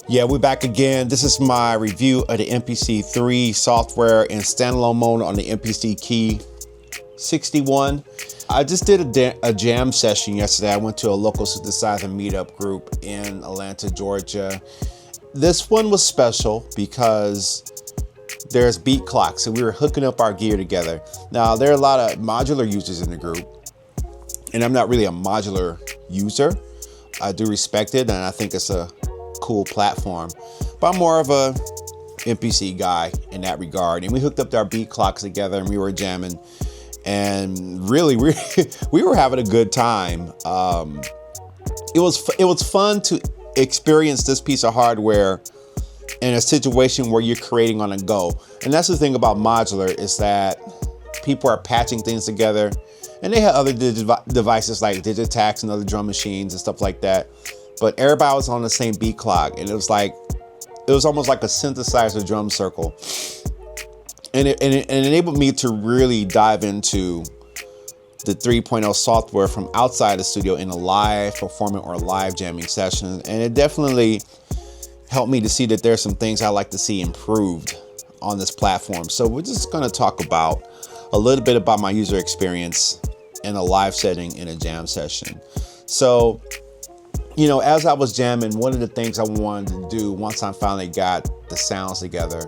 Yeah, we're back again. This is my review of the MPC3 software in standalone mode on the MPC Key 61. I just did a jam session yesterday. I went to a local synthesizer meetup group in Atlanta, Georgia. This one was special because there's beat clocks, and we were hooking up our gear together. Now, there are a lot of modular users in the group, and I'm not really a modular user. I do respect it, and I think it's a cool platform, but I'm more of a MPC guy in that regard. And we hooked up our beat clocks together, and we were jamming, and really we were having a good time. It was fun to experience this piece of hardware in a situation where you're creating on a go. And that's the thing about modular, is that people are patching things together, and they had other devices like Digitax and other drum machines and stuff like that. But everybody was on the same beat clock, and it was almost like a synthesizer drum circle. And it enabled me to really dive into the 3.0 software from outside the studio in a live performing or live jamming session. And it definitely helped me to see that there's some things I like to see improved on this platform. So we're just going to talk about a little bit about my user experience in a live setting in a jam session. So, you know, as I was jamming, one of the things I wanted to do once I finally got the sounds together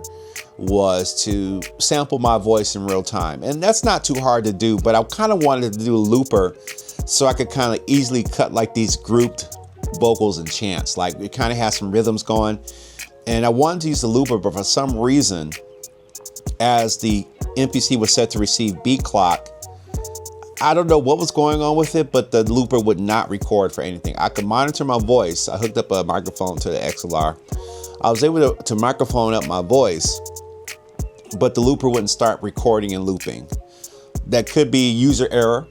was to sample my voice in real time. And that's not too hard to do, but I kind of wanted to do a looper so I could kind of easily cut like these grouped vocals and chants. Like it kind of has some rhythms going. And I wanted to use the looper, but for some reason, as the MPC was set to receive beat clock, I don't know what was going on with it, but the looper would not record for anything. I could monitor my voice. I hooked up a microphone to the XLR. I was able to microphone up my voice, but the looper wouldn't start recording and looping. That could be user error,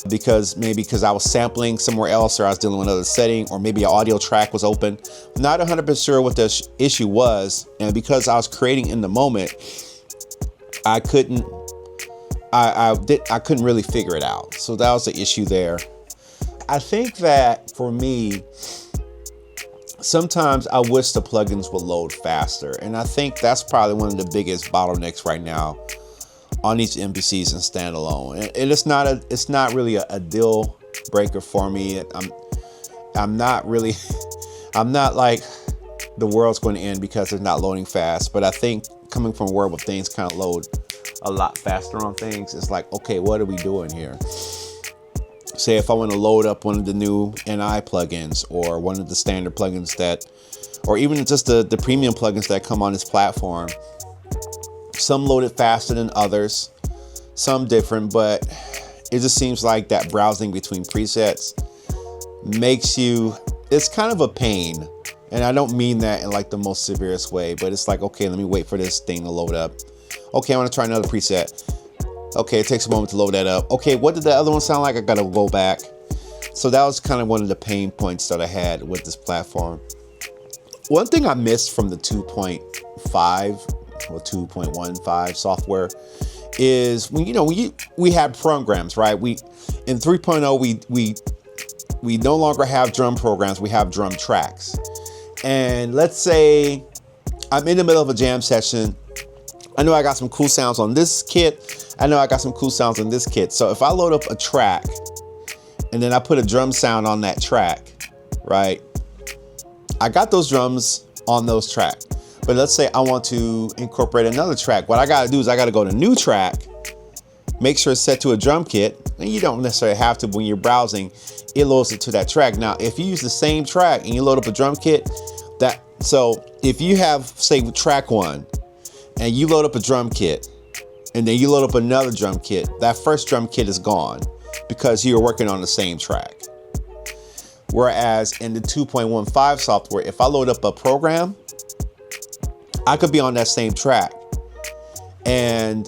because I was sampling somewhere else, or I was dealing with another setting, or maybe an audio track was open. Not 100% sure what the issue was, and because I was creating in the moment, I couldn't really figure it out. So that was the issue there. I think that for me, sometimes I wish the plugins would load faster. And I think that's probably one of the biggest bottlenecks right now on these MPCs and standalone. And it's not really a deal breaker for me. I'm not like the world's going to end because it's not loading fast. But I think coming from a world where things kind of load a lot faster on things, it's like, okay, what are we doing here? Say if I want to load up one of the new NI plugins, or one of the standard plugins or even just the premium plugins that come on this platform, some load it faster than others, some different, but it just seems like that browsing between presets it's kind of a pain. And I don't mean that in like the most severest way, but it's like, okay, let me wait for this thing to load up. Okay, I want to try another preset. Okay, it takes a moment to load that up. Okay, what did the other one sound like? I gotta go back. So that was kind of one of the pain points that I had with this platform. One thing I missed from the 2.5 or 2.15 software is we had programs, right? In 3.0 we no longer have drum programs, we have drum tracks. And let's say I'm in the middle of a jam session. I know I got some cool sounds on this kit. I know I got some cool sounds on this kit. So if I load up a track and then I put a drum sound on that track, right? I got those drums on those tracks. But let's say I want to incorporate another track. What I gotta do is I gotta go to new track, make sure it's set to a drum kit. And you don't necessarily have to, when you're browsing, it loads it to that track. Now, if you use the same track and you load up a drum kit, so if you have, say, track 1, and you load up a drum kit, and then you load up another drum kit, that first drum kit is gone because you're working on the same track. Whereas in the 2.15 software, if I load up a program, I could be on that same track, and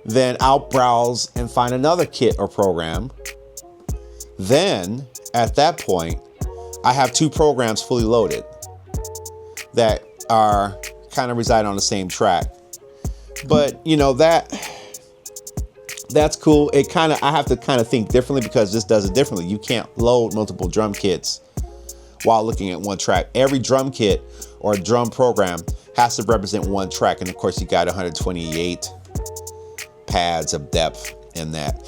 then I'll browse and find another kit or program. Then at that point, I have 2 programs fully loaded that are kind of reside on the same track. But that's cool. I have to kind of think differently because this does it differently. You can't load multiple drum kits while looking at one track. Every drum kit or drum program has to represent one track. And of course, you got 128 pads of depth in that.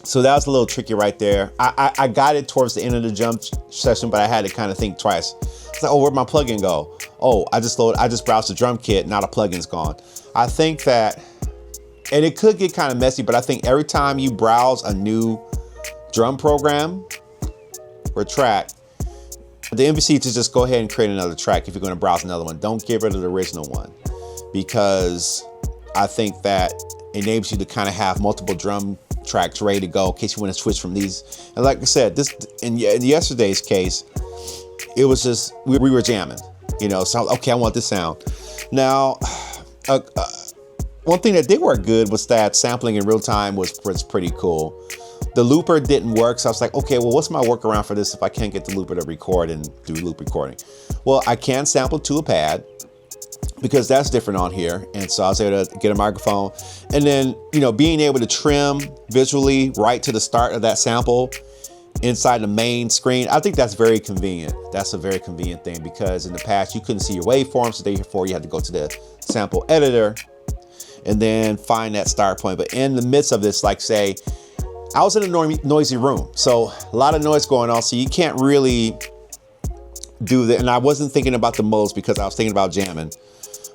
So that was a little tricky right there. I got it towards the end of the jump session, but I had to kind of think twice. It's like, oh, where'd my plugin go? Oh, I just browsed the drum kit, now the plugin's gone. I think that, and it could get kind of messy, but I think every time you browse a new drum program or track, the MPC to just go ahead and create another track if you're going to browse another one. Don't get rid of the original one, because I think that enables you to kind of have multiple drum tracks ready to go in case you want to switch from these. And like I said, this in yesterday's case, it was just we were jamming, you know. So okay, I want this sound. Now, one thing that did work good was that sampling in real time was pretty cool. The looper didn't work, so I was like, okay, well, what's my workaround for this if I can't get the looper to record and do loop recording? Well, I can sample to a pad, because that's different on here. And so I was able to get a microphone, and then, you know, being able to trim visually right to the start of that sample inside the main screen. I think that's very convenient. That's a very convenient thing, because in the past you couldn't see your waveforms, so therefore you had to go to the sample editor and then find that start point. But in the midst of this, like say, I was in a noisy room, so a lot of noise going on, so you can't really do that. And I wasn't thinking about the modes because I was thinking about jamming,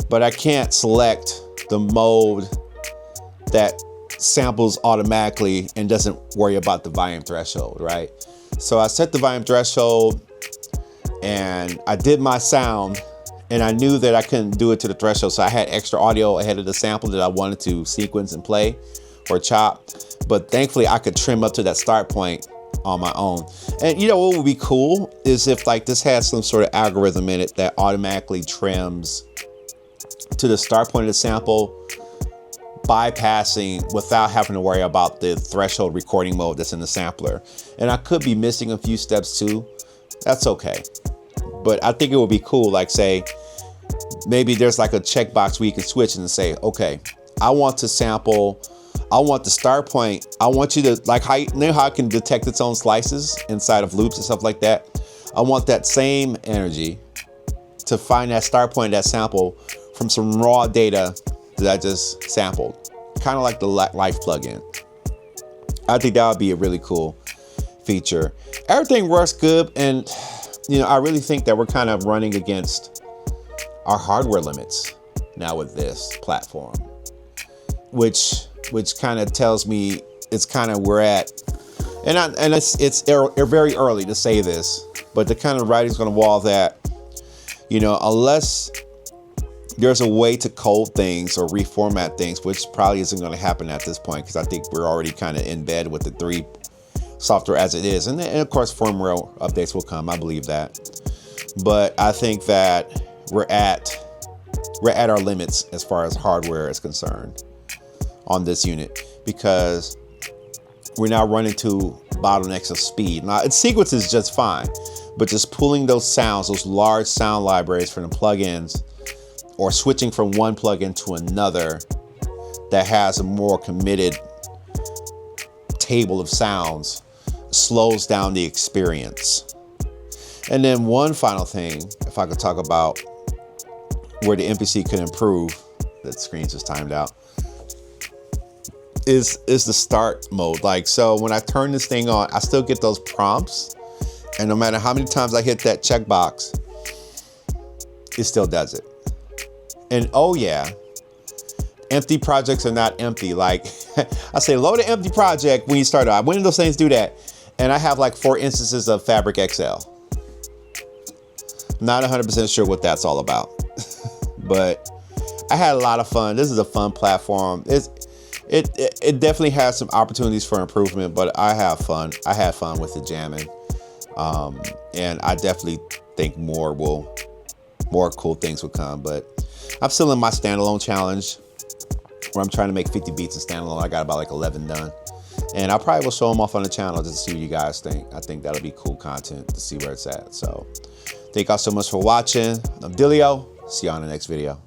but I can't select the mode that samples automatically and doesn't worry about the volume threshold, right? So I set the volume threshold and I did my sound, and I knew that I couldn't do it to the threshold, so I had extra audio ahead of the sample that I wanted to sequence and play or chop. But thankfully I could trim up to that start point on my own. And you know what would be cool is if like this has some sort of algorithm in it that automatically trims to the start point of the sample, bypassing without having to worry about the threshold recording mode that's in the sampler. And I could be missing a few steps too. That's okay. But I think it would be cool, like say, maybe there's like a checkbox where you can switch and say, okay, I want to sample, I want the start point, I want you to, like how, you know how it can detect its own slices inside of loops and stuff like that? I want that same energy to find that start point, that sample from some raw data that I just sampled. Kind of like the Life plugin. I think that would be a really cool feature. Everything works good, and you know, I really think that we're kind of running against our hardware limits now with this platform, which kind of tells me it's kind of we're at, and it's very early to say this, but the kind of writing's on the wall that, you know, unless there's a way to code things or reformat things, which probably isn't going to happen at this point, because I think we're already kind of in bed with the 3 software as it is, and of course firmware updates will come, I believe that. But I think that we're at our limits as far as hardware is concerned on this unit, because we're now running to bottlenecks of speed. Now, its sequence is just fine, but just pulling those sounds, those large sound libraries from the plugins, or switching from one plugin to another that has a more committed table of sounds, slows down the experience. And then one final thing, if I could talk about where the MPC could improve, that screen's just timed out, is the start mode. Like, so when I turn this thing on, I still get those prompts, and no matter how many times I hit that checkbox, it still does it. And oh yeah, empty projects are not empty. Like I say, load an empty project when you start out. When do those things do that? And I have like 4 instances of Fabric XL. Not 100% sure what that's all about, but I had a lot of fun. This is a fun platform. It definitely has some opportunities for improvement, but I have fun. I had fun with the jamming, and I definitely think more cool things will come. But I'm still in my standalone challenge, where I'm trying to make 50 beats in standalone. I got about like 11 done, and I probably will show them off on the channel just to see what you guys think. I think that'll be cool content to see where it's at. So thank y'all so much for watching. I'm Dilio. See you on the next video.